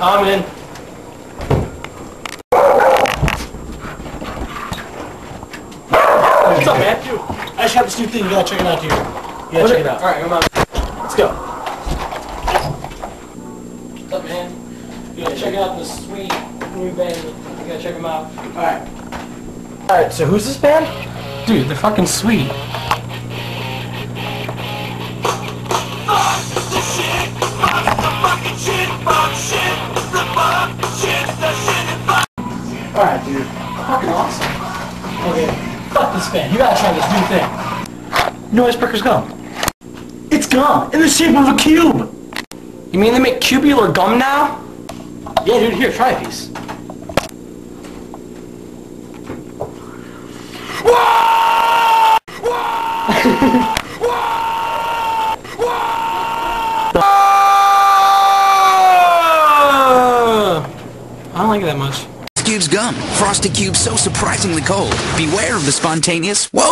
I'm in. What's up, man? Dude, I just got this new thing. You gotta check it out, dude. You gotta check it out. Alright, come on. Let's go. What's up, man? You gotta check out this sweet new band. You gotta check them out. Alright. Alright, so who's this band? Dude, they're fucking sweet. Alright, dude. Fucking awesome. Okay, fuck this band. You gotta try this new thing. You know Icebreaker's gum? It's gum in the shape of a cube! You mean they make cubular gum now? Yeah, dude, here, try a piece. I don't like it that much. Cube's gum. Frosted Cube so surprisingly cold. Beware of the spontaneous, whoa!